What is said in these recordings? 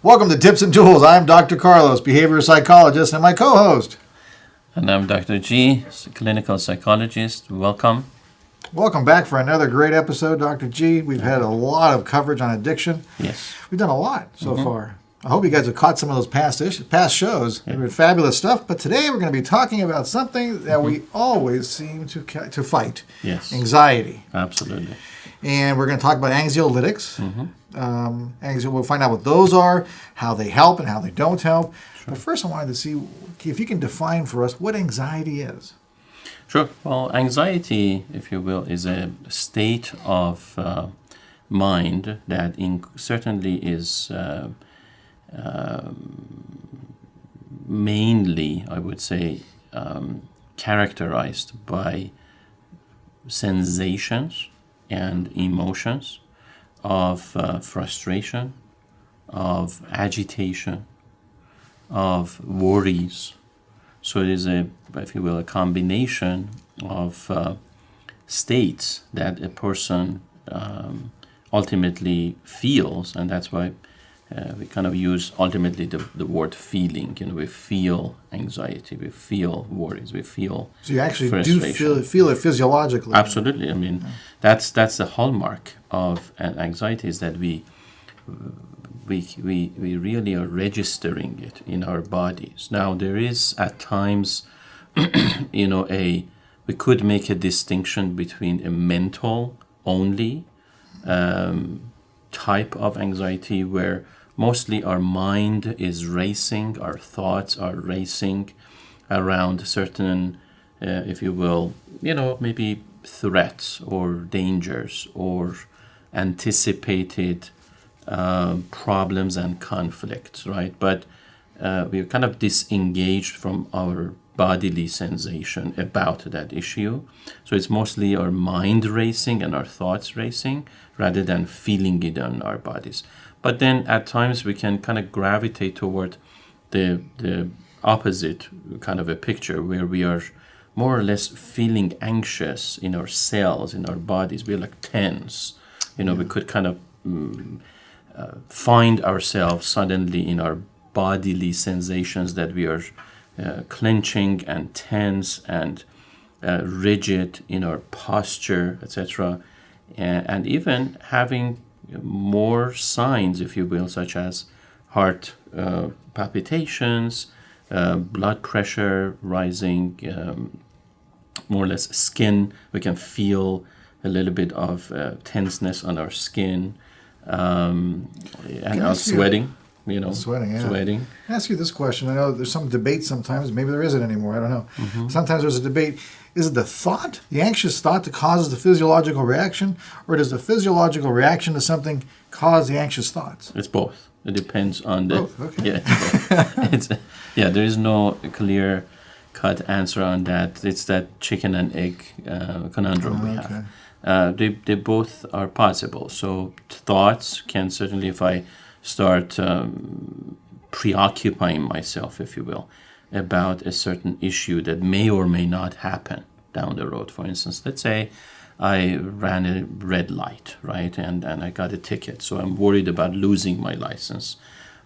Welcome to Tips and Tools. I'm Dr. Carlos, behavioral psychologist, and my co-host. And I'm Dr. G, clinical psychologist. Welcome. Welcome back for another great episode, Dr. G. We've had a lot of coverage on addiction. Yes. We've done a lot so far. I hope you guys have caught some of those past shows. They've been fabulous stuff. But today we're going to be talking about something that we always seem to fight. Yes. Anxiety. Absolutely. And we're going to talk about anxiolytics. We'll find out what those are, how they help and how they don't help. Sure. But first I wanted to see if you can define for us what anxiety is. Sure. Well, anxiety, if you will, is a state of mind that certainly is mainly, I would say, characterized by sensations and emotions of frustration, of agitation, of worries. So it is if you will, a combination of states that a person ultimately feels, and that's why we kind of use ultimately the word feeling. We feel anxiety, we feel worries, we feel So you actually frustration. do feel it physiologically. Absolutely. I mean, that's the hallmark of an anxiety, is that we really are registering it in our bodies. Now, there is at times, we could make a distinction between a mental only type of anxiety, where mostly our mind is racing, our thoughts are racing around certain, if you will, maybe threats or dangers or anticipated problems and conflicts, right? But we're kind of disengaged from our bodily sensation about that issue. So it's mostly our mind racing and our thoughts racing rather than feeling it on our bodies. But then at times we can kind of gravitate toward the opposite kind of a picture, where we are more or less feeling anxious in our cells, in our bodies. We're like tense. We could kind of find ourselves suddenly in our bodily sensations that we are clenching and tense and rigid in our posture, etc. And even having more signs, if you will, such as heart palpitations, blood pressure rising, more or less skin. We can feel a little bit of tenseness on our skin, and our sweating. Sweating, yeah. Sweating. I'll ask you this question. I know there's some debate sometimes. Maybe there isn't anymore. I don't know. Sometimes there's a debate. Is it the thought, the anxious thought, that causes the physiological reaction? Or does the physiological reaction to something cause the anxious thoughts? It's both. It depends on the... Both, okay. Yeah, it's both. There is no clear-cut answer on that. It's that chicken and egg conundrum we have. They both are possible. So thoughts can certainly, if I start preoccupying myself, if you will, about a certain issue that may or may not happen down the road. For instance, let's say I ran a red light, right, and I got a ticket, so I'm worried about losing my license.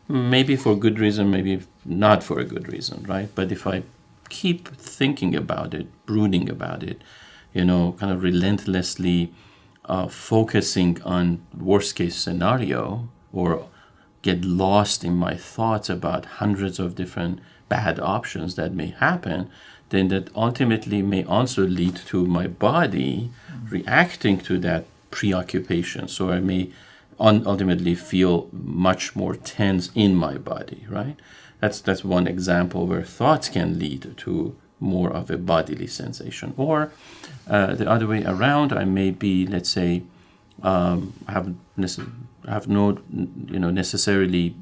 Maybe for a good reason, maybe not for a good reason, right? But if I keep thinking about it, brooding about it, kind of relentlessly focusing on worst case scenario, or get lost in my thoughts about hundreds of different bad options that may happen, then that ultimately may also lead to my body reacting to that preoccupation. So I may ultimately feel much more tense in my body, right? That's one example where thoughts can lead to more of a bodily sensation. Or the other way around, I may be, let's say, have no, necessarily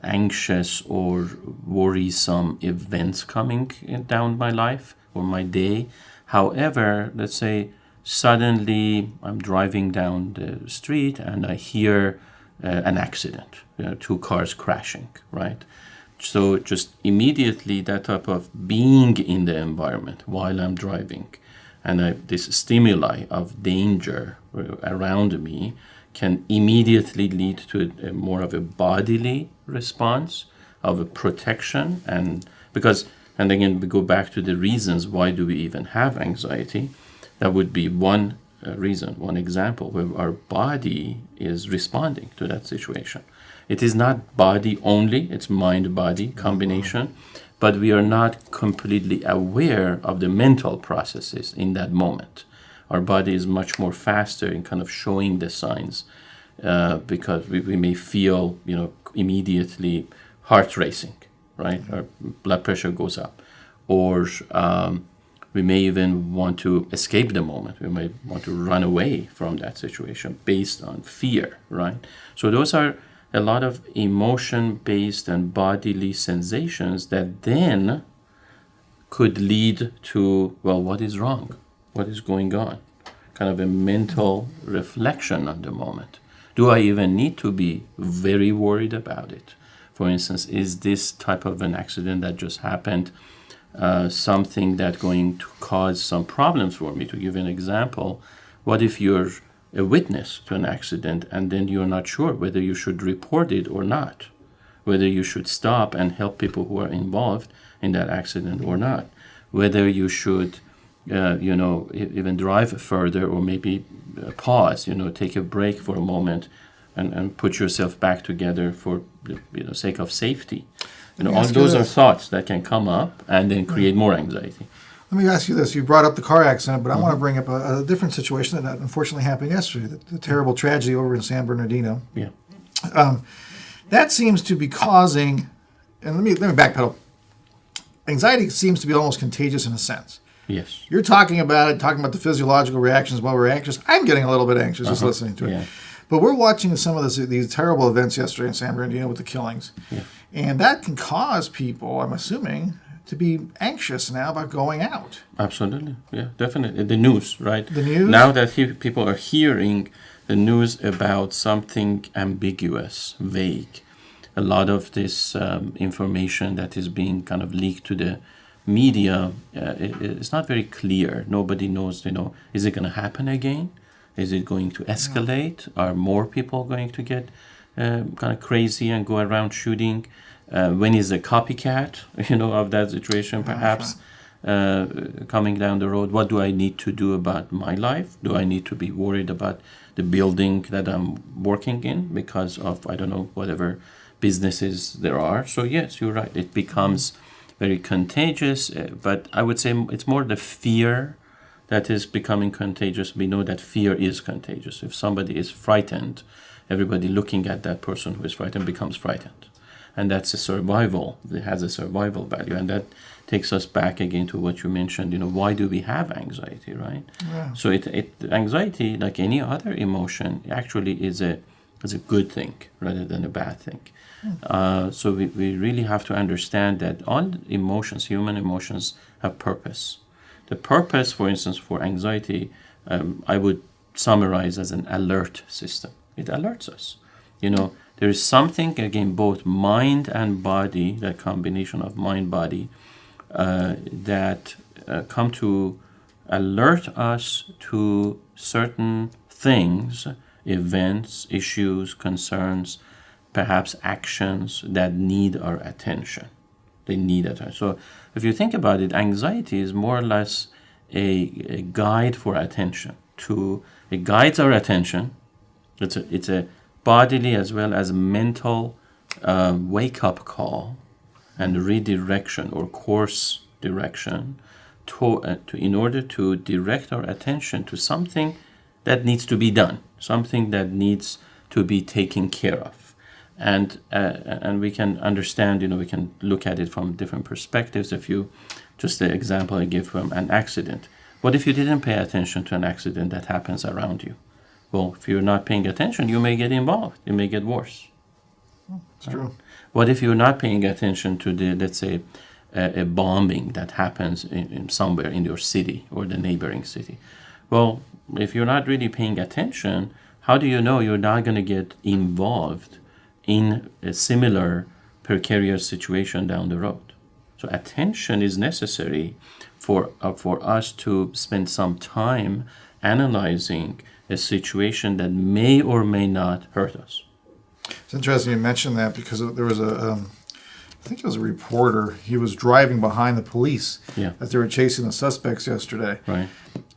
anxious or worrisome events coming down my life or my day. However, let's say suddenly I'm driving down the street and I hear an accident, two cars crashing, right? So just immediately that type of being in the environment while I'm driving, and this stimuli of danger around me can immediately lead to more of a bodily response of a protection, and again we go back to the reasons why do we even have anxiety. That would be one reason, one example where our body is responding to that situation. It is not body only, it's mind-body combination, but we are not completely aware of the mental processes in that moment. Our body is much more faster in kind of showing the signs because we may feel, immediately heart racing, right? Our blood pressure goes up. Or we may even want to escape the moment. We may want to run away from that situation based on fear, right? So those are a lot of emotion-based and bodily sensations that then could lead to, well, what is wrong? What is going on? Kind of a mental reflection on the moment. Do I even need to be very worried about it? For instance, is this type of an accident that just happened something that's going to cause some problems for me? To give an example, what if you're a witness to an accident and then you're not sure whether you should report it or not, whether you should stop and help people who are involved in that accident or not, whether you should even drive further or maybe pause, take a break for a moment and put yourself back together for the sake of safety. All those are thoughts that can come up and then create more anxiety. Let me ask you this. You brought up the car accident, but I want to bring up a different situation that unfortunately happened yesterday, the terrible tragedy over in San Bernardino. Yeah. That seems to be causing, and let me backpedal. Anxiety seems to be almost contagious in a sense. Yes. You're talking about the physiological reactions while we're anxious. I'm getting a little bit anxious just listening to it. Yeah. But we're watching some of these terrible events yesterday in San Bernardino with the killings. Yeah. And that can cause people, I'm assuming, to be anxious now about going out. Absolutely. Yeah, definitely. The news, right? The news? Now that people are hearing the news about something ambiguous, vague, a lot of this information that is being kind of leaked to the media, it's not very clear. Nobody knows, is it going to happen again? Is it going to escalate? Are more people going to get kind of crazy and go around shooting? When is a copycat, of that situation perhaps coming down the road? What do I need to do about my life? Do I need to be worried about the building that I'm working in because of, whatever businesses there are? So yes, you're right. It becomes very contagious, but I would say it's more the fear that is becoming contagious. We know that fear is contagious. If somebody is frightened, everybody looking at that person who is frightened becomes frightened. And that's a survival. It has a survival value. And that takes us back again to what you mentioned, why do we have anxiety, right? Yeah. So anxiety, like any other emotion, actually is a good thing rather than a bad thing. So we really have to understand that all emotions, human emotions, have purpose. The purpose, for instance, for anxiety, I would summarize as an alert system. It alerts us. There is something, again, both mind and body, that combination of mind-body, that come to alert us to certain things, events, issues, concerns, perhaps actions that need our attention. They need attention. So if you think about it, anxiety is more or less a guide for attention. It guides our attention. It's a bodily as well as mental wake-up call and redirection or course direction in order to direct our attention to something that needs to be done, something that needs to be taken care of. And we can understand, we can look at it from different perspectives. Just the example I gave from an accident. What if you didn't pay attention to an accident that happens around you? Well, if you're not paying attention, you may get involved. It may get worse. It's true. What if you're not paying attention to let's say, a bombing that happens in somewhere in your city or the neighboring city? Well, if you're not really paying attention, how do you know you're not going to get involved in a similar precarious situation down the road? So attention is necessary for us to spend some time analyzing a situation that may or may not hurt us. It's interesting you mentioned that because there was I think it was a reporter. He was driving behind the police as they were chasing the suspects yesterday. Right.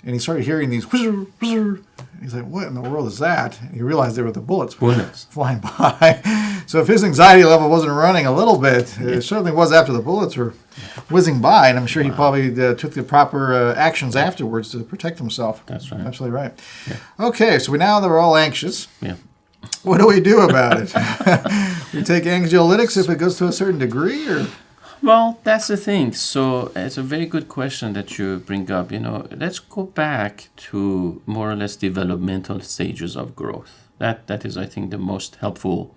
And he started hearing these whizzer, whizzer. He's like, what in the world is that? And he realized they were the bullets flying by. So if his anxiety level wasn't running a little bit, it certainly was after the bullets were whizzing by. And I'm sure he probably took the proper actions afterwards to protect himself. That's right. Absolutely right. Yeah. Okay, so now they're all anxious. Yeah. What do we do about it? We take anxiolytics if it goes to a certain degree, or? Well, that's the thing. So it's a very good question that you bring up. Let's go back to more or less developmental stages of growth. That is, I think, the most helpful,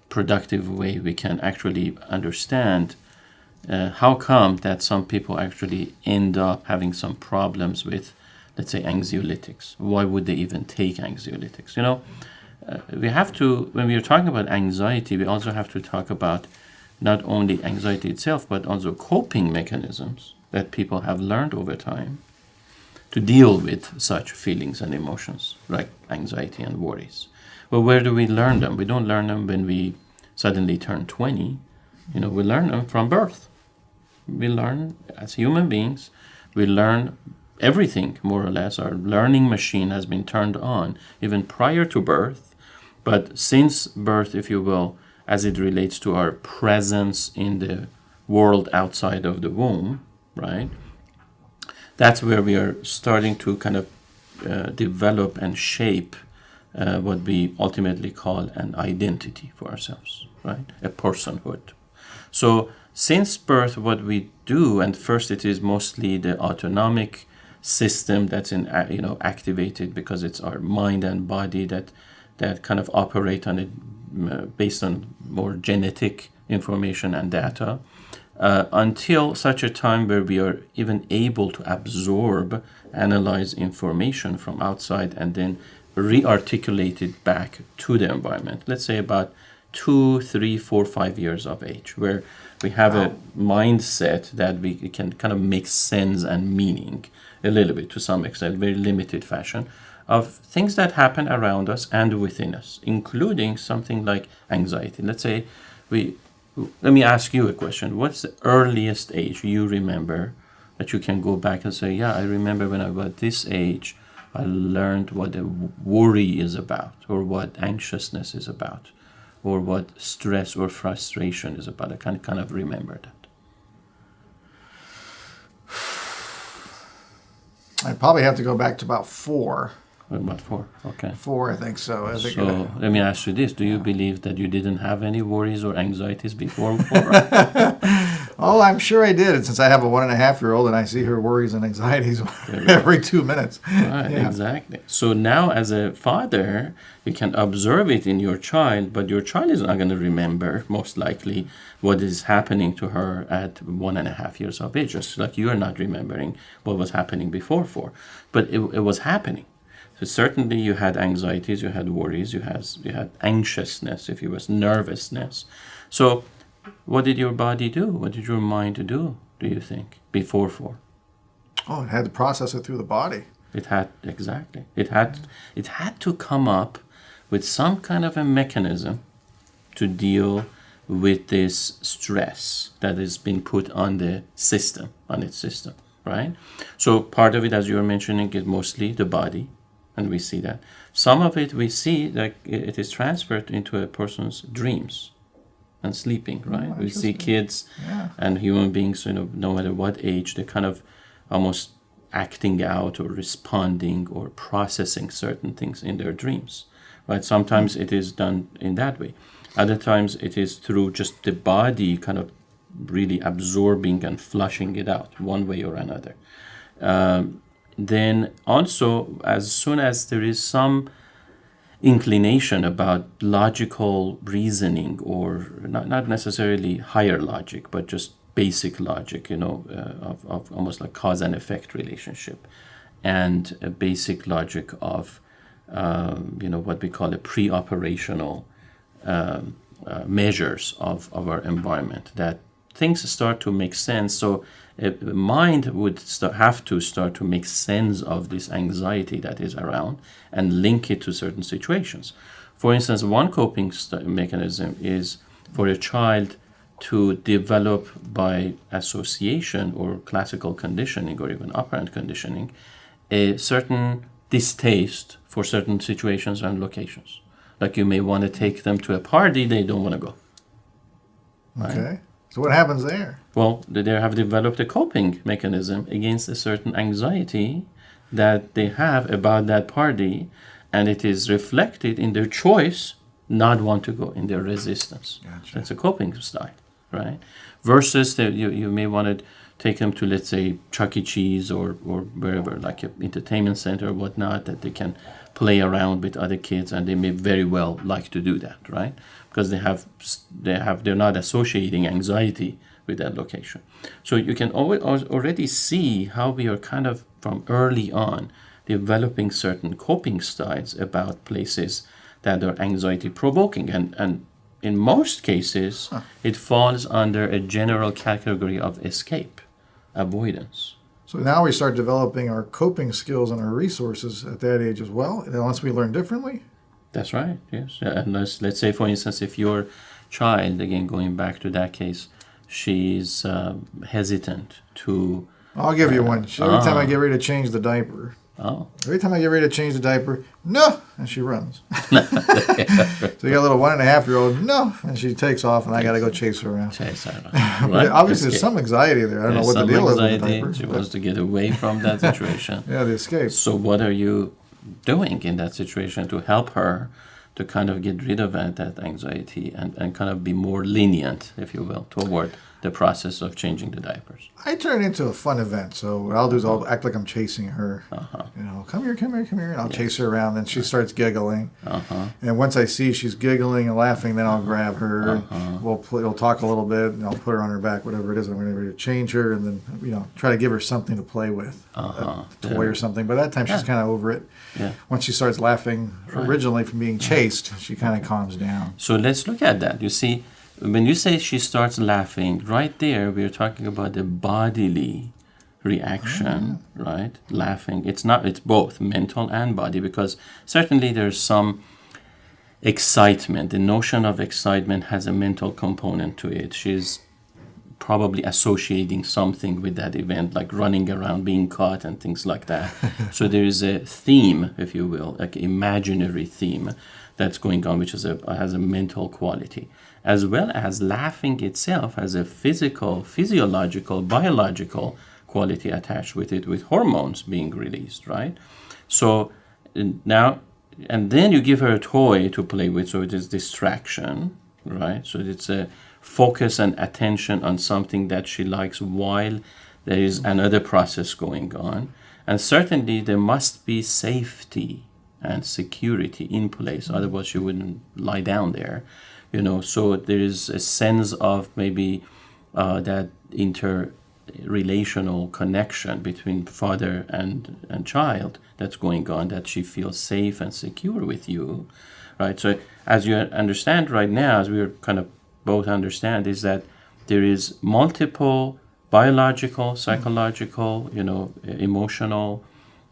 productive way we can actually understand how come that some people actually end up having some problems with, let's say, anxiolytics. Why would they even take anxiolytics? We have to, when we are talking about anxiety, we also have to talk about not only anxiety itself, but also coping mechanisms that people have learned over time to deal with such feelings and emotions, like anxiety and worries. Well, where do we learn them? We don't learn them when we suddenly turn 20. We learn them from birth. We learn as human beings, we learn everything, more or less. Our learning machine has been turned on even prior to birth, but since birth, if you will, as it relates to our presence in the world outside of the womb, right? That's where we are starting to kind of develop and shape what we ultimately call an identity for ourselves, right? A personhood. So since birth, what we do, and first it is mostly the autonomic system that's activated, because it's our mind and body that kind of operate on it based on more genetic information and data, until such a time where we are even able to absorb, analyze information from outside, and then re-articulate it back to the environment. Let's say about 2, 3, 4, 5 years of age, where we have a mindset that we can kind of make sense and meaning a little bit, to some extent, very limited fashion, of things that happen around us and within us, including something like anxiety. Let's say let me ask you a question. What's the earliest age you remember that you can go back and say, yeah, I remember when I was this age, I learned what a worry is about, or what anxiousness is about, or what stress or frustration is about. I can kind of remember that. I probably have to go back to about 4. About 4, okay. 4, I think so. So let me ask you this. Do you believe that you didn't have any worries or anxieties before 4? Oh, I'm sure I did. Since I have a 1.5-year-old and I see her worries and anxieties every 2 minutes. Right, exactly. So now as a father, you can observe it in your child, but your child is not going to remember, most likely, what is happening to her at 1.5 years of age, just like you are not remembering what was happening before 4. But it was happening. So certainly you had anxieties, you had worries, you had anxiousness, if you was nervousness. So what did your body do? What did your mind do you think, before 4? Oh, it had to process it through the body. It had, exactly. It had to come up with some kind of a mechanism to deal with this stress that has been put on its system, right? So part of it, as you were mentioning, is mostly the body. And we see that. Some of it we see that it is transferred into a person's dreams and sleeping, right? We see kids and human beings, no matter what age, they're kind of almost acting out or responding or processing certain things in their dreams, right? Sometimes it is done in that way. Other times it is through just the body kind of really absorbing and flushing it out one way or another. Then also, as soon as there is some inclination about logical reasoning, or not necessarily higher logic, but just basic logic, of almost like cause and effect relationship, and a basic logic of, what we call a pre-operational measures of our environment that things start to make sense. So the mind would have to start to make sense of this anxiety that is around and link it to certain situations. For instance, one coping mechanism is for a child to develop by association or classical conditioning or even operant conditioning a certain distaste for certain situations and locations. Like you may want to take them to a party they don't want to go. Right? Okay. So what happens there? Well, they have developed a coping mechanism against a certain anxiety that they have about that party, and it is reflected in their choice not want to go, in their resistance. Gotcha. That's a coping style, right? Versus you may want to take them to, let's say, Chuck E. Cheese or wherever, like an entertainment center or whatnot, that they can play around with other kids, and they may very well like to do that, right? Because they're not associating anxiety with that location. So you can already see how we are kind of from early on developing certain coping styles about places that are anxiety provoking, and in most cases it falls under a general category of escape, avoidance. So now we start developing our coping skills and our resources at that age as well, unless we learn differently? That's right, yes. Unless, let's say, for instance, if your child, again, going back to that case, she's hesitant to... I'll give you one. Every time I get ready to change the diaper, every time I get ready to change the diaper, no, and she runs. So you got a little 1.5-year-old, no, and she takes off, and I got to go chase her around. Chase her around. Right? Obviously, there's some anxiety there. I don't know what the deal is with the diaper. She wants to get away from that situation. Yeah, the escape. So what are you doing in that situation to help her to kind of get rid of that anxiety and kind of be more lenient, if you will, toward the process of changing the diapers? I turn it into a fun event. So what I'll do is I'll act like I'm chasing her. You know, come here, and I'll chase her around. Then she starts giggling. And once I see she's giggling and laughing, then I'll grab her. And we'll talk a little bit, and I'll put her on her back, whatever it is. I'm going to change her, and then try to give her something to play with, a toy or something. By that time, she's kind of over it. Yeah. Once she starts laughing, originally from being chased, she kind of calms down. So let's look at that. You see, when you say she starts laughing, right there we're talking about the bodily reaction, right? Laughing. It's both mental and body, because certainly there's some excitement. The notion of excitement has a mental component to it. She's probably associating something with that event, like running around, being caught, and things like that. So there is a theme, if you will, like imaginary theme that's going on, which has a mental quality, as well as laughing itself has a physiological, biological quality attached with it, with hormones being released, right? So now, and then you give her a toy to play with, so it is distraction, right? So it's a focus and attention on something that she likes while there is another process going on. And certainly there must be safety and security in place, otherwise she wouldn't lie down there, so there is a sense of maybe that interrelational connection between father and child that's going on, that she feels safe and secure with you, right? So as you understand right now, as we're kind of both understand, is that there is multiple biological, psychological, emotional,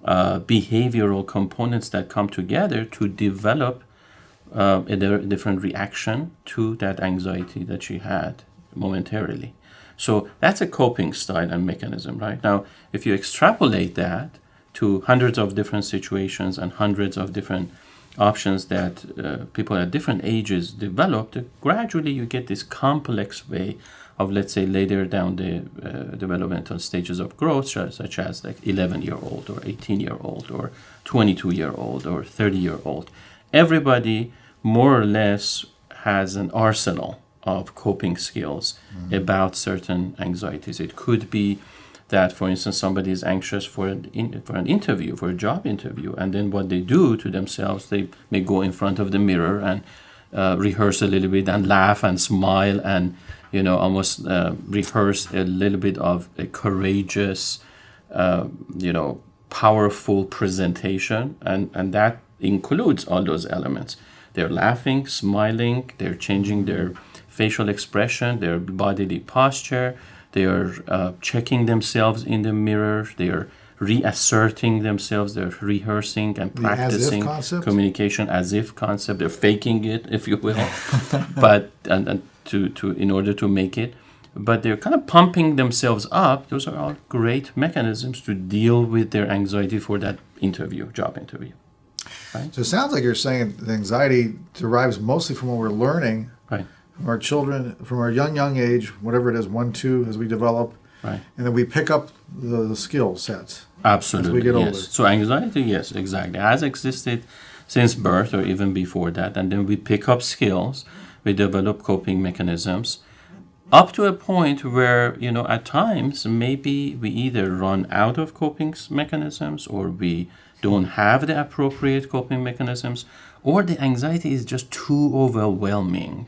behavioral components that come together to develop a different reaction to that anxiety that she had momentarily. So that's a coping style and mechanism, right? Now, if you extrapolate that to hundreds of different situations and hundreds of different options that people at different ages developed, gradually you get this complex way of, let's say, later down the developmental stages of growth, such as like 11-year-old or 18-year-old or 22-year-old or 30-year-old. Everybody more or less has an arsenal of coping skills about certain anxieties. It could be that, for instance, somebody is anxious for an interview, for a job interview, and then what they do to themselves, they may go in front of the mirror and rehearse a little bit and laugh and smile and almost rehearse a little bit of a courageous, powerful presentation, and that includes all those elements. They're laughing, smiling, they're changing their facial expression, their bodily posture. They are checking themselves in the mirror. They are reasserting themselves. They're rehearsing and practicing as-if concept? communication, as if concept. They're faking it, if you will, but and to in order to make it. But they're kind of pumping themselves up. Those are all great mechanisms to deal with their anxiety for that interview, job interview. Right? So it sounds like you're saying the anxiety derives mostly from what we're learning Right. from our children, from our young age, whatever it is, 1, 2, as we develop. Right. And then we pick up the skill sets. Absolutely. As we get yes. older. So anxiety, yes, exactly, has existed since birth or even before that. And then we pick up skills. We develop coping mechanisms up to a point where, at times, maybe we either run out of coping mechanisms or we don't have the appropriate coping mechanisms, or the anxiety is just too overwhelming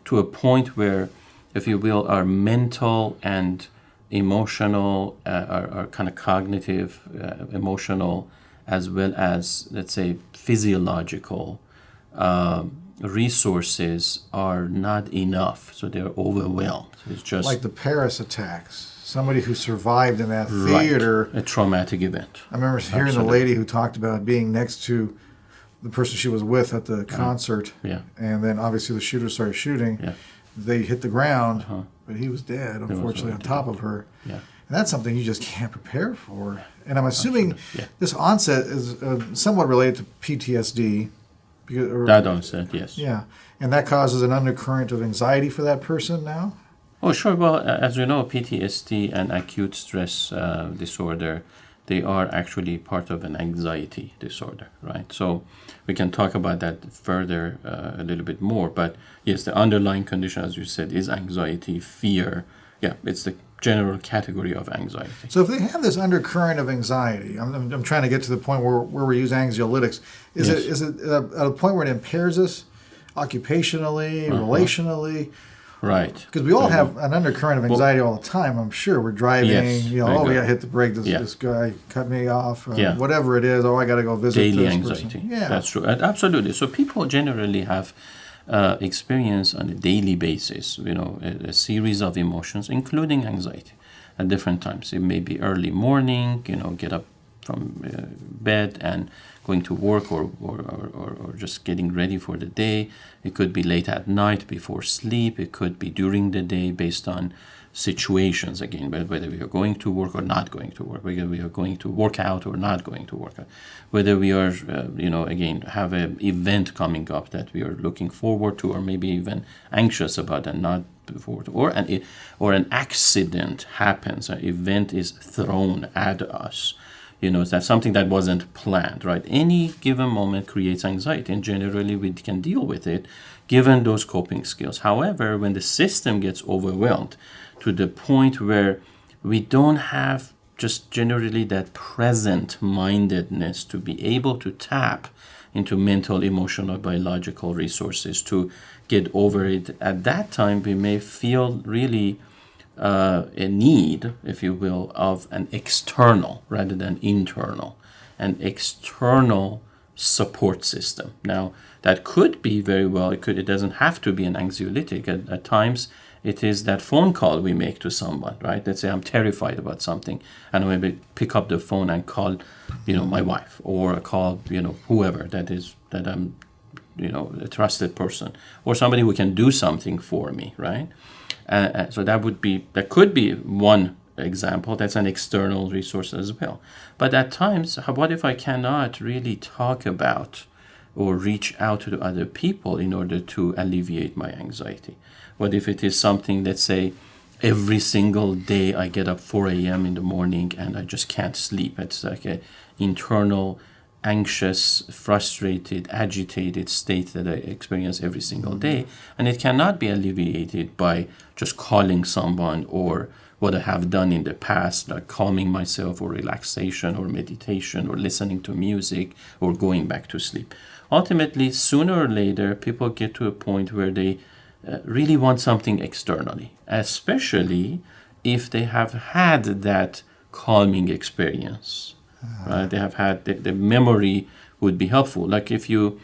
to a point where, if you will, our mental and emotional, our kind of cognitive, emotional, as well as, let's say, physiological resources are not enough, so they're overwhelmed. It's just Like the Paris attacks. Somebody who survived in that right, theater. a traumatic event. I remember hearing Absolutely. the lady who talked about being next to the person she was with at the concert. Yeah. And then obviously the shooter started shooting. Yeah. They hit the ground, but he was dead, unfortunately, on already top of her. Yeah. And that's something you just can't prepare for. And I'm assuming Yeah. this onset is somewhat related to PTSD. That onset, yes. Yeah. And that causes an undercurrent of anxiety for that person now? Oh, sure. Well, as you know, PTSD and acute stress disorder, they are actually part of an anxiety disorder, right? So we can talk about that further a little bit more. But yes, the underlying condition, as you said, is anxiety, fear. Yeah, it's the general category of anxiety. So if they have this undercurrent of anxiety, I'm trying to get to the point where we use anxiolytics. Is Yes. it at a point where it impairs us occupationally, relationally? Right. Because we all have an undercurrent of anxiety all the time. I'm sure we're driving. Yes, We very got to good. hit the brake. Yeah. This guy cut me off. Yeah. Whatever it is. Oh, I got to go visit Daily this anxiety. person. Yeah. That's true. Absolutely. So people generally have experience on a daily basis, a series of emotions, including anxiety, at different times. It may be early morning, get up from bed and going to work or just getting ready for the day. It could be late at night before sleep. It could be during the day based on situations, again, whether we are going to work or not going to work, whether we are going to work out or not going to work out, whether we are, again, have an event coming up that we are looking forward to or maybe even anxious about and not forward to, or an accident happens, an event is thrown at us. That's something that wasn't planned, right? Any given moment creates anxiety, and generally we can deal with it given those coping skills. However, when the system gets overwhelmed to the point where we don't have just generally that present mindedness to be able to tap into mental, emotional, biological resources to get over it, at that time we may feel really a need, if you will, of an external rather than internal, an external support system. Now, that could be very well, it doesn't have to be an anxiolytic. At times, it is that phone call we make to someone, right? Let's say I'm terrified about something, and I maybe pick up the phone and call, my wife, or call, whoever that I'm, a trusted person, or somebody who can do something for me, right? So that could be one example. That's an external resource as well. But at times, what if I cannot really talk about or reach out to the other people in order to alleviate my anxiety? What if it is something, let's say, every single day I get up 4 a.m. in the morning and I just can't sleep? It's like an internal, anxious, frustrated, agitated state that I experience every single day. And it cannot be alleviated by just calling someone or what I have done in the past, like calming myself, or relaxation or meditation or listening to music or going back to sleep. Ultimately, sooner or later, people get to a point where they really want something externally, especially if they have had that calming experience. Right? They have had the memory would be helpful. Like if you,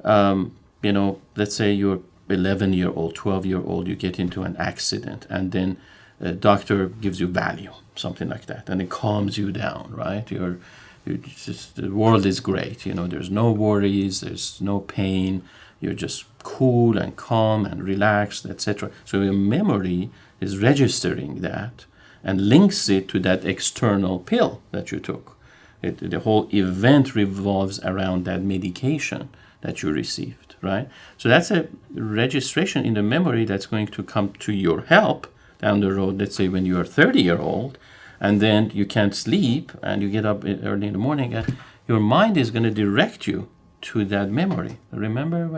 let's say you're 11-year-old, 12-year-old, you get into an accident, and then a doctor gives you Valium, something like that, and it calms you down, right? You're just, the world is great, there's no worries, there's no pain, you're just cool and calm and relaxed, etc. So your memory is registering that and links it to that external pill that you took. The whole event revolves around that medication that you received, right? So that's a registration in the memory that's going to come to your help down the road, let's say when you're 30-year-old, and then you can't sleep, and you get up early in the morning, and your mind is going to direct you to that memory. Remember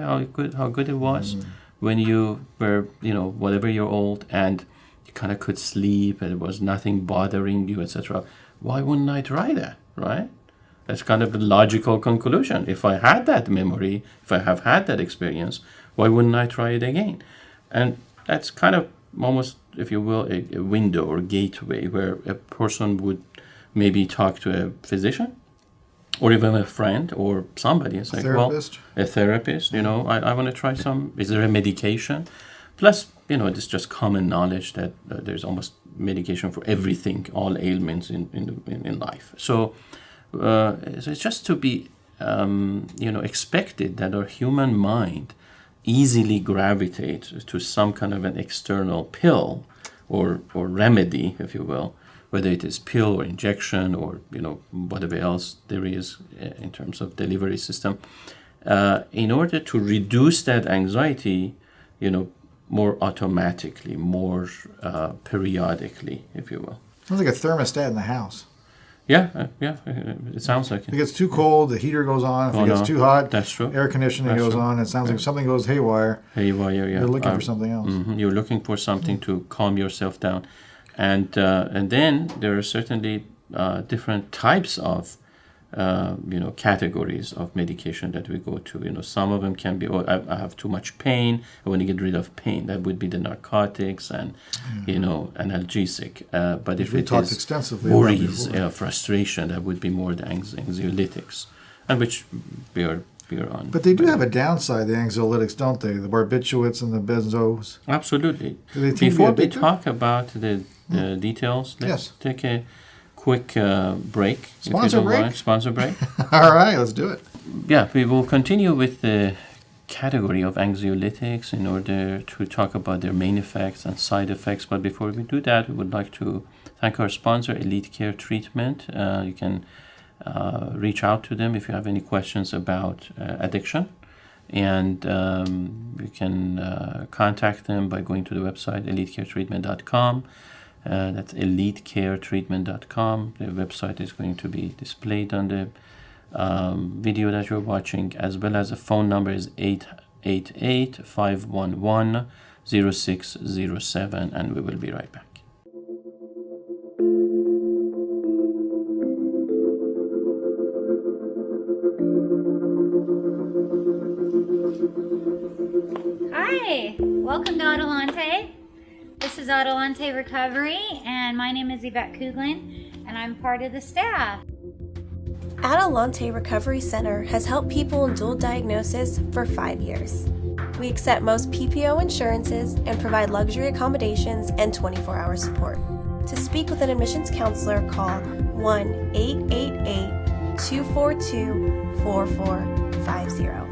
how good it was when you were, whatever you're old, and you kind of could sleep, and there was nothing bothering you, etc. Why wouldn't I try that, right? That's kind of the logical conclusion. If I had that memory, if I have had that experience, why wouldn't I try it again? And that's kind of almost, if you will, a window or gateway where a person would maybe talk to a physician or even a friend or somebody. It's like, therapist. Well, a therapist, I want to try some. Is there a medication? Plus, it's just common knowledge that there's almost medication for everything, all ailments in life. So it's just to be, expected that our human mind easily gravitates to some kind of an external pill or remedy, if you will, whether it is pill or injection or whatever else there is in terms of delivery system, in order to reduce that anxiety, more automatically, more periodically, if you will. Sounds like a thermostat in the house. Yeah, it sounds like it. If it gets too cold, the heater goes on. If it gets too hot, that's true. Air conditioning goes on. It sounds like something goes haywire. Yeah. You're looking for something else. You're looking for something to calm yourself down. And then there are certainly different types of categories of medication that we go to. Some of them can be, I have too much pain, I want to get rid of pain. That would be the narcotics and, analgesic. But if it is extensively worries, frustration, that would be more the anxiolytics, and which we are on. But they do have a downside, the anxiolytics, don't they? The barbiturates and the benzos. Absolutely. Before we talk about the details, let's take a quick break. Sponsor break? Sponsor break. All right, let's do it. Yeah, we will continue with the category of anxiolytics in order to talk about their main effects and side effects. But before we do that, we would like to thank our sponsor, Elite Care Treatment. You can reach out to them if you have any questions about addiction. And you can contact them by going to the website, elitecaretreatment.com. That's elitecaretreatment.com. The website is going to be displayed on the video that you're watching, as well as the phone number is 888-511-0607, and we will be right back. Hi, welcome to Adelante. This is Adelante Recovery, and my name is Yvette Kuglin, and I'm part of the staff. Adelante Recovery Center has helped people in dual diagnosis for 5 years. We accept most PPO insurances and provide luxury accommodations and 24-hour support. To speak with an admissions counselor, call 1-888-242-4450.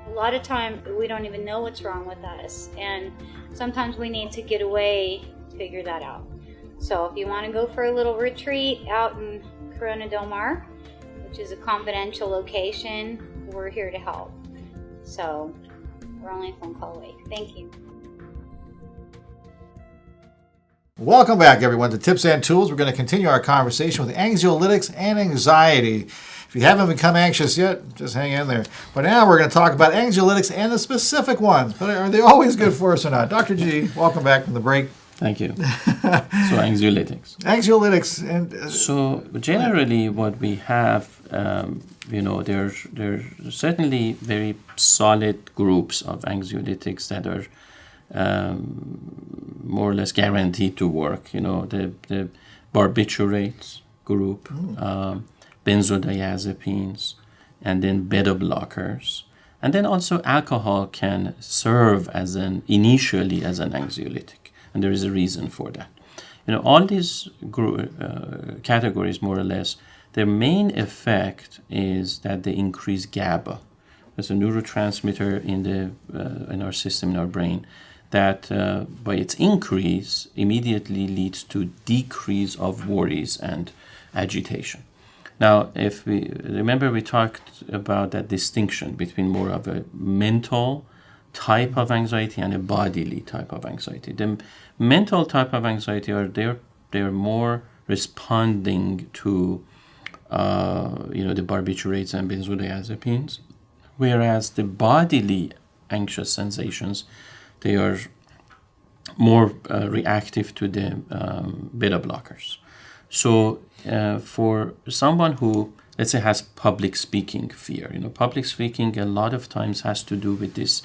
A lot of time we don't even know what's wrong with us, and sometimes we need to get away to figure that out. So if you want to go for a little retreat out in Corona Del Mar, which is a confidential location, we're here to help. So we're only a phone call away. Thank you. Welcome back, everyone, to Tips and Tools. We're going to continue our conversation with anxiolytics and anxiety. If you haven't become anxious yet, just hang in there. But now we're going to talk about anxiolytics and the specific ones. But are they always good for us or not? Dr. G, welcome back from the break. Thank you. So anxiolytics. Anxiolytics. And so generally what we have, there's certainly very solid groups of anxiolytics that are more or less guaranteed to work. The barbiturates group, benzodiazepines, and then beta blockers, And then also alcohol can serve initially as an anxiolytic, and there is a reason for that. All these categories, more or less, their main effect is that they increase GABA. It's a neurotransmitter in our system, in our brain, that by its increase immediately leads to decrease of worries and agitation. Now, if we remember, we talked about that distinction between more of a mental type of anxiety and a bodily type of anxiety. The mental type of anxiety they're more responding to the barbiturates and benzodiazepines, whereas the bodily anxious sensations, they are more reactive to the beta blockers. So for someone who, let's say, has public speaking fear, public speaking a lot of times has to do with this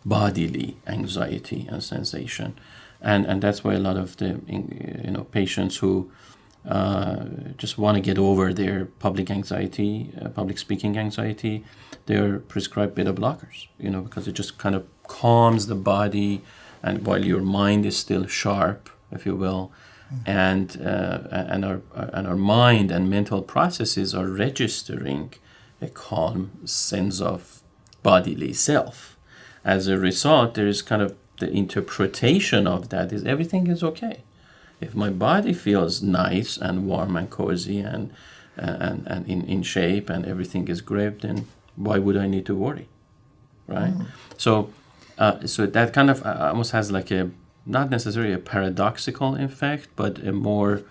bodily anxiety and sensation. And that's why a lot of the patients who just want to get over their public speaking anxiety, they're prescribed beta blockers, because it just kind of calms the body, and while your mind is still sharp, if you will, and our mind and mental processes are registering a calm sense of bodily self. As a result, there is kind of the interpretation of that is everything is okay. If my body feels nice and warm and cozy and in shape and everything is great, then why would I need to worry, right? So that kind of almost has like not necessarily a paradoxical effect, but a more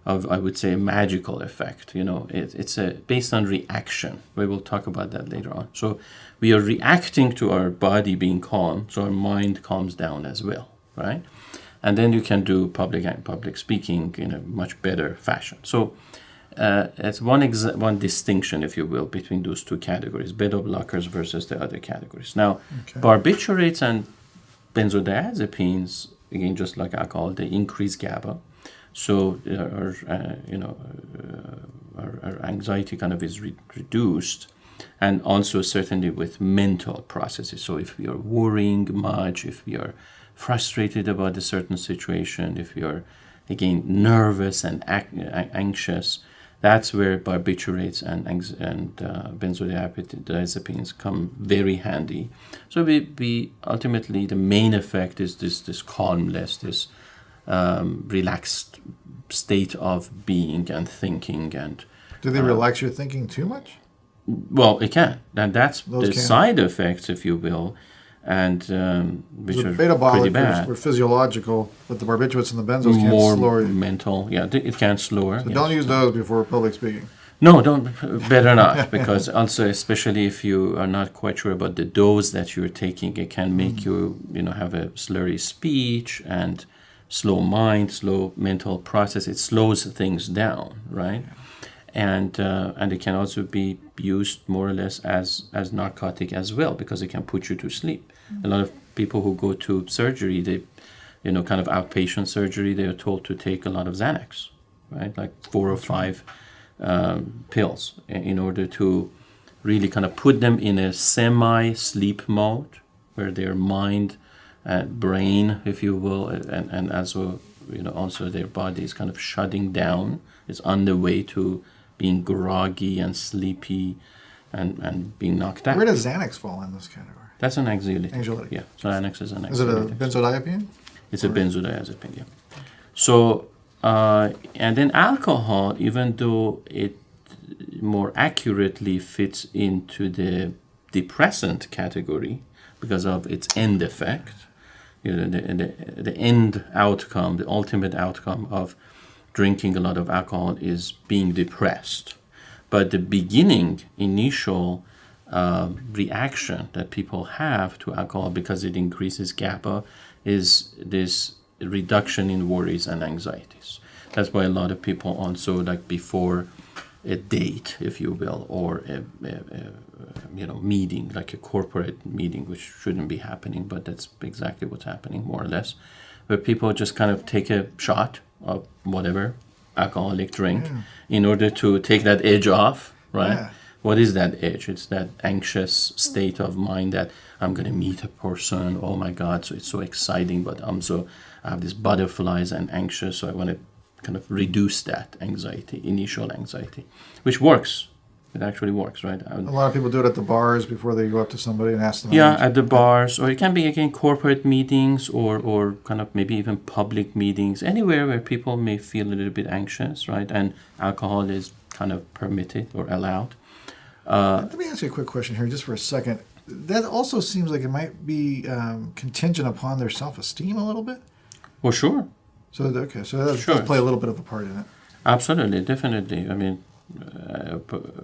of, I would say, a magical effect. It's based on reaction. We will talk about that later on. So we are reacting to our body being calm, so our mind calms down as well, right? And then you can do public speaking in a much better fashion. So it's one distinction, if you will, between those two categories, beta blockers versus the other categories. Now, barbiturates and benzodiazepines, again, just like alcohol, they increase GABA. So our anxiety kind of is reduced, and also certainly with mental processes. So if we are worrying much, if we are frustrated about a certain situation, if we are, again, nervous and anxious, that's where barbiturates and benzodiazepines come very handy. So we ultimately, the main effect is this calmness, this relaxed state of being and thinking. And do they relax your thinking too much? Well, it can, and that's the side effects, if you will, and which the are beta pretty blockers bad. were physiological, but the barbiturates and the benzos can't More slow you. mental, it can slower. So don't use those before public speaking. No, better not, because also, especially if you are not quite sure about the dose that you're taking, it can make you, have a slurry speech and slow mind, slow mental process. It slows things down, right? And it can also be used more or less as narcotic as well, because it can put you to sleep. A lot of people who go to surgery, they, kind of outpatient surgery, they are told to take a lot of Xanax, right? Like 4 or 5 pills in order to really kind of put them in a semi-sleep mode where their mind, brain, if you will, and also, also their body is kind of shutting down. It's on the way to being groggy and sleepy and being knocked out. Where does Xanax fall in this category? That's an anxiolytic. Anxiolytic. Yeah, so Xanax is an anxiolytic. Is it a benzodiazepine? It's a benzodiazepine, yeah. So, and then alcohol, even though it more accurately fits into the depressant category because of its end effect, the end outcome, the ultimate outcome of drinking a lot of alcohol is being depressed. But the initial reaction that people have to alcohol, because it increases GABA, is this reduction in worries and anxieties. That's why a lot of people also, like before a date, if you will, or a meeting, like a corporate meeting, which shouldn't be happening, but that's exactly what's happening, more or less, where people just kind of take a shot of whatever alcoholic drink in order to take that edge off, right? What is that itch? It's that anxious state of mind that I'm going to meet a person. Oh my God, so it's so exciting, but I have these butterflies and anxious, so I want to kind of reduce that anxiety, initial anxiety, which works. It actually works, right? A lot of people do it at the bars before they go up to somebody and ask them. Yeah, at the bars, or it can be again corporate meetings, or kind of maybe even public meetings, anywhere where people may feel a little bit anxious, right? And alcohol is kind of permitted or allowed. Let me ask you a quick question here, just for a second. That also seems like it might be contingent upon their self-esteem a little bit. Well, sure. So that does play a little bit of a part in it. Absolutely, definitely. I mean,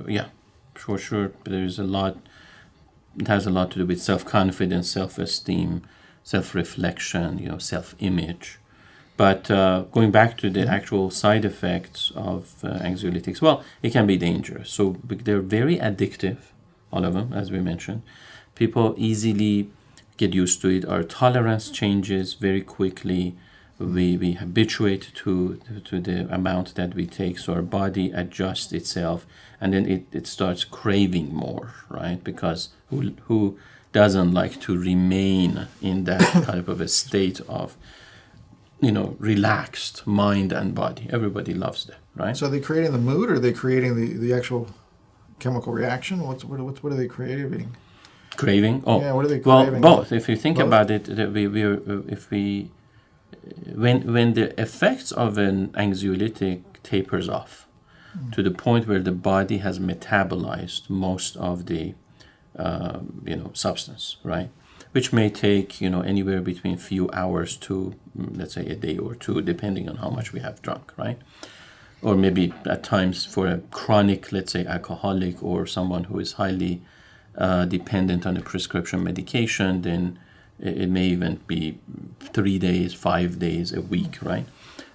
yeah, for sure. There's a lot. It has a lot to do with self-confidence, self-esteem, self-reflection, self-image. But going back to the actual side effects of anxiolytics, well, it can be dangerous. So they're very addictive, all of them, as we mentioned. People easily get used to it. Our tolerance changes very quickly. We habituate to the amount that we take, so our body adjusts itself, and then it starts craving more, right? Because who doesn't like to remain in that kind of a state of relaxed mind and body? Everybody loves that, right? So are they creating the mood, or are they creating the actual chemical reaction? What are they creating? Craving? Oh, yeah. What are they well, craving? both. If you think Both? about it, when the effects of an anxiolytic tapers off to the point where the body has metabolized most of the substance, right? Which may take anywhere between few hours to let's say a day or two, depending on how much we have drunk, right? Or maybe at times for a chronic, let's say alcoholic, or someone who is highly dependent on a prescription medication, then it may even be 3 days, 5 days, a week, right?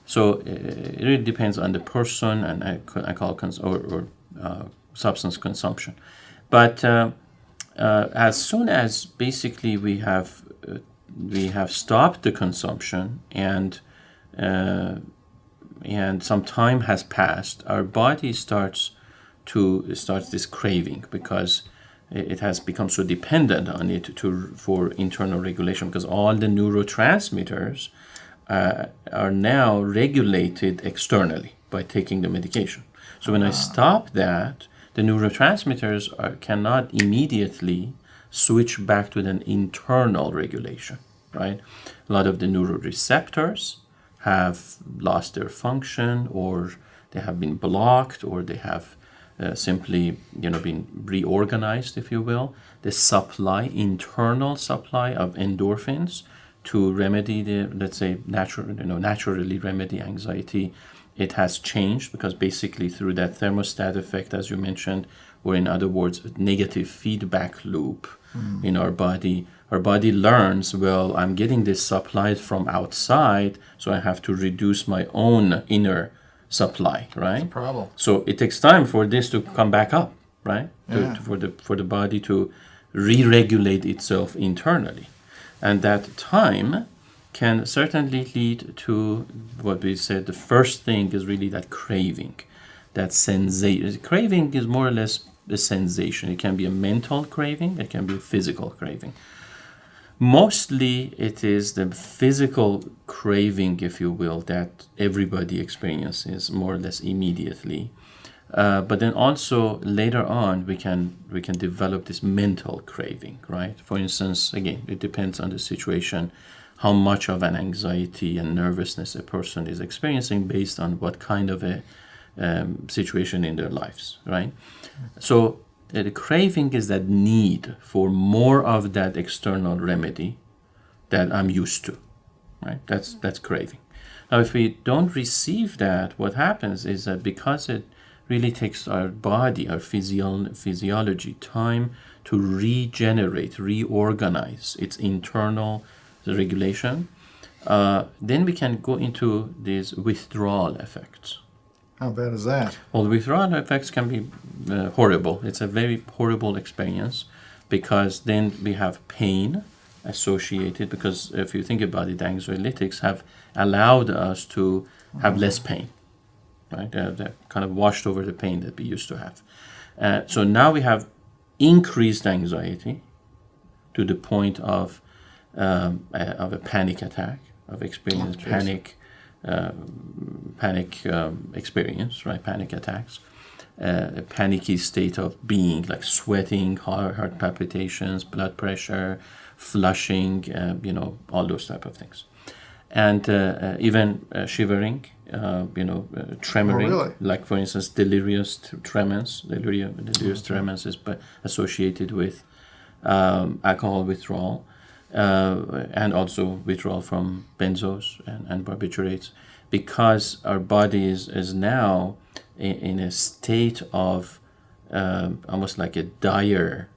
So it really depends on the person and alcohol or substance consumption. But as soon as basically we have stopped the consumption and some time has passed, our body starts this craving, because it has become so dependent on it for internal regulation, because all the neurotransmitters are now regulated externally by taking the medication. So when I stop that, the neurotransmitters cannot immediately switch back to an internal regulation, right? A lot of the neuroreceptors have lost their function, or they have been blocked, or they have simply been reorganized, if you will. The internal supply of endorphins to remedy the, let's say, naturally remedy anxiety, it has changed, because basically through that thermostat effect, as you mentioned, or in other words, a negative feedback loop in our body learns, well, I'm getting this supplied from outside, so I have to reduce my own inner supply, right? That's a problem. So it takes time for this to come back up, right? Yeah. For the body to re-regulate itself internally. And that time can certainly lead to what we said. The first thing is really that craving, that sensation. Craving is more or less a sensation. It can be a mental craving, it can be a physical craving. Mostly it is the physical craving, if you will, that everybody experiences more or less immediately. But then also later on we can develop this mental craving, right? For instance, again, it depends on the situation, how much of an anxiety and nervousness a person is experiencing based on what kind of a situation in their lives, right? So the craving is that need for more of that external remedy that I'm used to, right? That's craving. Now, if we don't receive that, what happens is that because it really takes our body, our physiology, time to regenerate, reorganize its internal regulation, then we can go into these withdrawal effects. How bad is that? Well, the withdrawal effects can be horrible. It's a very horrible experience, because then we have pain associated, because if you think about it, the anxiolytics have allowed us to have less pain, right? They're kind of washed over the pain that we used to have. So now we have increased anxiety to the point of a panic attack, of experience panic experience, right? Panic attacks, a panicky state of being, like sweating, heart palpitations, blood pressure, flushing, all those type of things, and even shivering, tremoring. Oh, really? Like for instance, delirious tremens. Delirious tremens is associated with alcohol withdrawal, and also withdrawal from benzos and barbiturates, because our body is now in a state of almost like a dire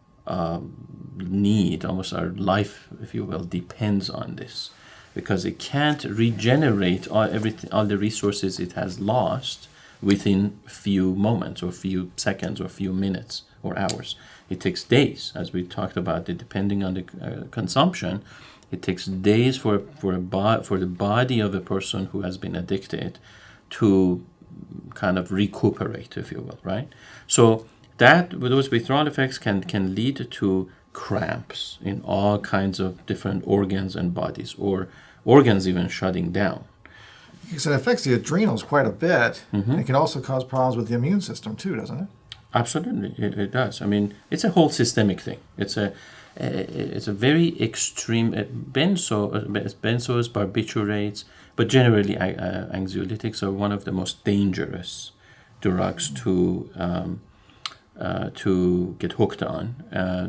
need. Almost our life, if you will, depends on this, because it can't regenerate all the resources it has lost within few moments or few seconds or few minutes or hours. It takes days, as we talked about, depending on the consumption. It takes days for the body of a person who has been addicted to kind of recuperate, if you will, right? So those withdrawal effects can lead to cramps in all kinds of different organs and bodies, or organs even shutting down. Because it affects the adrenals quite a bit. And it can also cause problems with the immune system too, doesn't it? Absolutely, it does. I mean, it's a whole systemic thing. It's a very extreme benzos, barbiturates, but generally anxiolytics are one of the most dangerous drugs to get hooked on.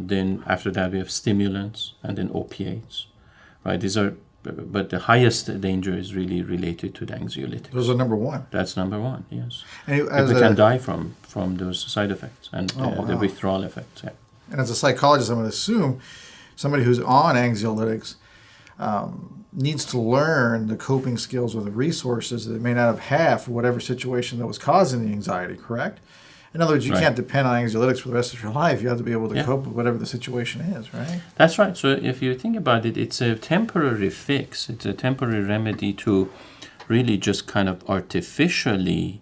Then after that we have stimulants, and then opiates, right? But the highest danger is really related to the anxiolytics. Those are number one. That's number one, yes. And People can die from those side effects and the withdrawal effects. Yeah. And as a psychologist, I'm going to assume somebody who's on anxiolytics needs to learn the coping skills or the resources that they may not have for whatever situation that was causing the anxiety, correct? In other words, you can't depend on anxiolytics for the rest of your life. You have to be able to cope with whatever the situation is, right? That's right. So if you think about it, it's a temporary fix. It's a temporary remedy to really just kind of artificially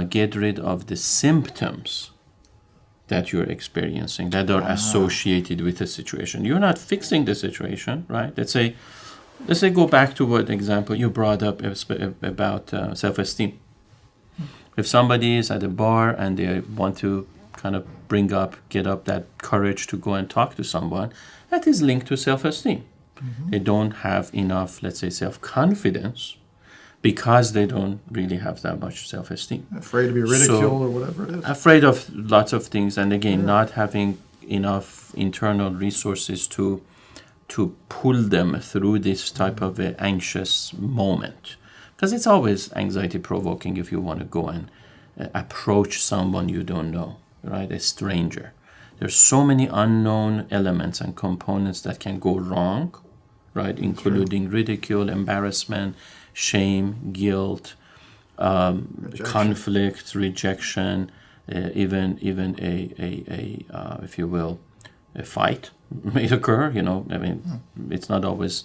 get rid of the symptoms that you're experiencing that are associated with the situation. You're not fixing the situation, right? Let's say go back to what example you brought up about self-esteem. If somebody is at a bar and they want to kind of get up that courage to go and talk to someone, that is linked to self-esteem. They don't have enough, let's say, self-confidence, because they don't really have that much self-esteem. Afraid to be ridiculed or whatever it is. Afraid of lots of things, and again, not having enough internal resources to pull them through this type of an anxious moment. Because it's always anxiety-provoking if you want to go and approach someone you don't know, right? A stranger. There's so many unknown elements and components that can go wrong, right? Including ridicule, embarrassment, shame, guilt, conflict, rejection, even a if you will, a fight may occur. It's not always.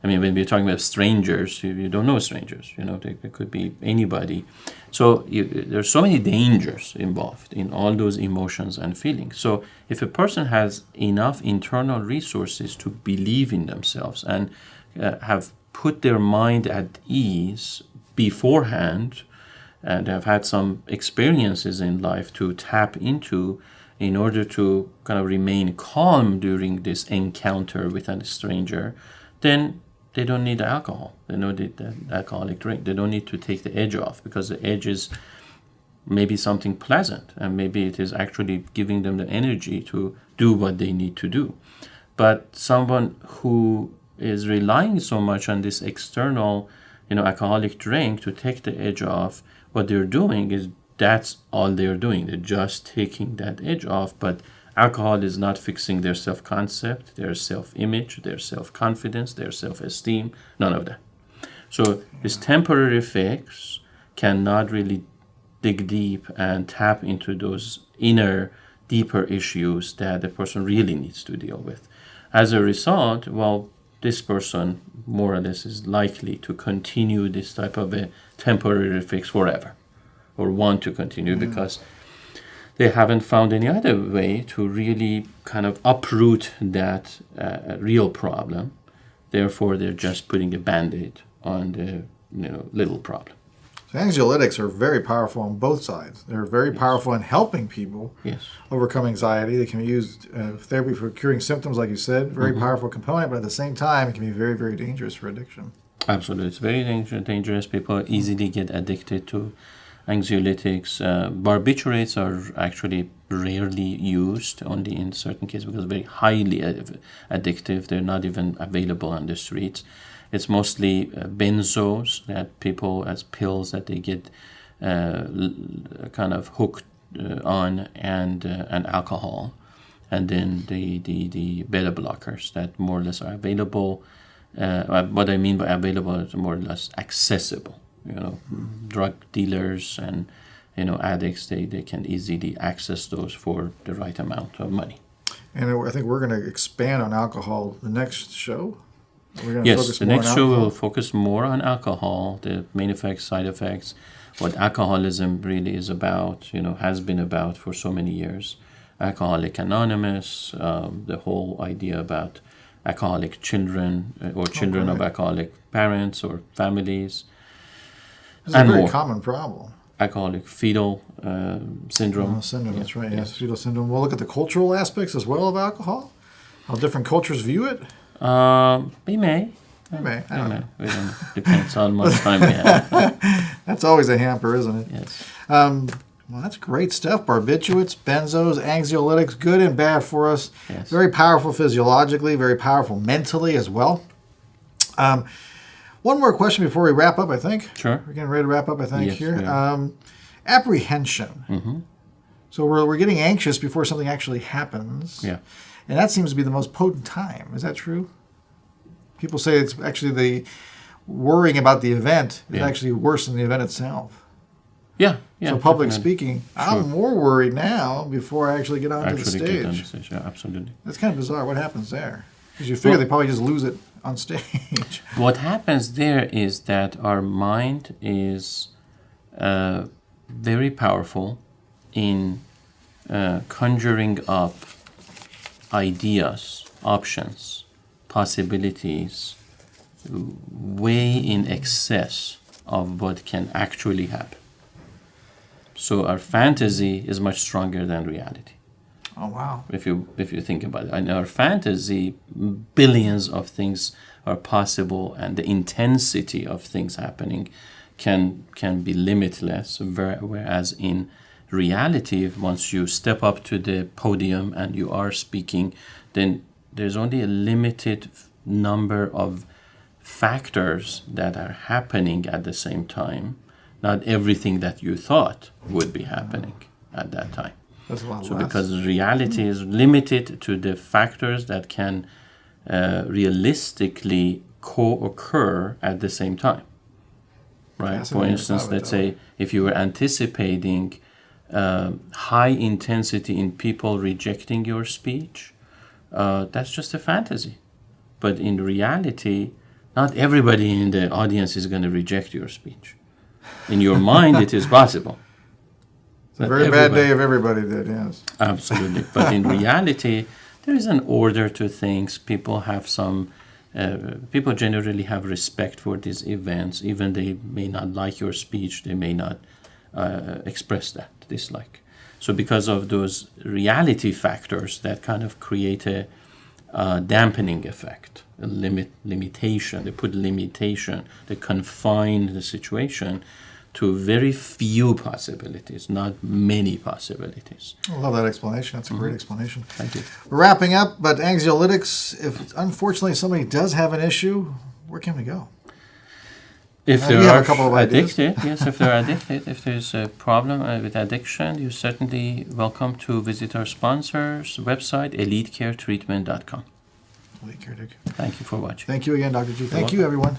When we're talking about strangers, you don't know strangers. They could be anybody. So there's so many dangers involved in all those emotions and feelings. So if a person has enough internal resources to believe in themselves and have put their mind at ease beforehand, and have had some experiences in life to tap into in order to kind of remain calm during this encounter with a stranger, then they don't need alcohol. They don't need the alcoholic drink. They don't need to take the edge off, because the edge is maybe something pleasant, and maybe it is actually giving them the energy to do what they need to do. But someone who is relying so much on this external, alcoholic drink to take the edge off, what they're doing is that's all they're doing. They're just taking that edge off, but alcohol is not fixing their self-concept, their self-image, their self-confidence, their self-esteem, none of that. So this temporary fix cannot really dig deep and tap into those inner, deeper issues that the person really needs to deal with. As a result, this person more or less is likely to continue this type of a temporary fix forever, or want to continue, because they haven't found any other way to really kind of uproot that real problem. Therefore, they're just putting a Band-Aid on the little problem. So anxiolytics are very powerful on both sides. They're very powerful in helping people overcome anxiety. They can be used therapy for curing symptoms, like you said. Very powerful component, but at the same time, it can be very, very dangerous for addiction. Absolutely. It's very dangerous. People easily get addicted to anxiolytics. Barbiturates are actually rarely used, only in certain cases, because they're very highly addictive. They're not even available on the streets. It's mostly benzos that people, as pills that they get kind of hooked on, and alcohol. And then the beta blockers that more or less are available. What I mean by available is more or less accessible. Drug dealers and addicts, they can easily access those for the right amount of money. And I think we're going to expand on alcohol the next show. Yes, the next show will focus more on alcohol, the main effects, side effects, what alcoholism really is about, has been about for so many years. Alcoholic Anonymous, the whole idea about alcoholic children or children of alcoholic parents or families. It's a very common problem. Alcoholic fetal syndrome. That's right. Yes, fetal syndrome. We'll look at the cultural aspects as well of alcohol, how different cultures view it. We may. We may. I don't know. It depends on how much time we have. That's always a hamper, isn't it? Yes. Well, that's great stuff. Barbiturates, benzos, anxiolytics, good and bad for us. Yes. Very powerful physiologically, very powerful mentally as well. One more question before we wrap up, I think. Sure. We're getting ready to wrap up, I think, yes, here. Yeah. Apprehension. Mm-hmm. So we're getting anxious before something actually happens. Yeah. And that seems to be the most potent time. Is that true? People say it's actually the worrying about the event is actually worse than the event itself. Yeah. So public speaking, I'm more worried now before I actually get onto the stage. Yeah, absolutely. That's kind of bizarre. What happens there? Because you figure they probably just lose it on stage. What happens there is that our mind is very powerful in conjuring up ideas, options, possibilities, way in excess of what can actually happen. So our fantasy is much stronger than reality. Oh, wow. If you think about it. In our fantasy, billions of things are possible, and the intensity of things happening can be limitless, whereas in reality, once you step up to the podium and you are speaking, then there's only a limited number of factors that are happening at the same time. Not everything that you thought would be happening at that time. That's a lot so less. Because reality is limited to the factors that can realistically co-occur at the same time. Right? For instance, let's say if you were anticipating high intensity in people rejecting your speech, that's just a fantasy. But in reality, not everybody in the audience is going to reject your speech. In your mind, it is possible. It's a very bad day if everybody did, yes. Absolutely. But in reality, there is an order to things. People have people generally have respect for these events. Even they may not like your speech, they may not express that dislike. So because of those reality factors that kind of create a dampening effect, a limitation, they put limitation, they confine the situation to very few possibilities, not many possibilities. I love that explanation. That's a great explanation. Thank you. We're wrapping up, but anxiolytics, if unfortunately somebody does have an issue, where can we go? If they have are a couple of addicted, yes, if they're addicted, if there's a problem with addiction, you're certainly welcome to visit our sponsor's website, elitecaretreatment.com. Thank Thank you for watching. you again, Dr. G. Thank you, everyone.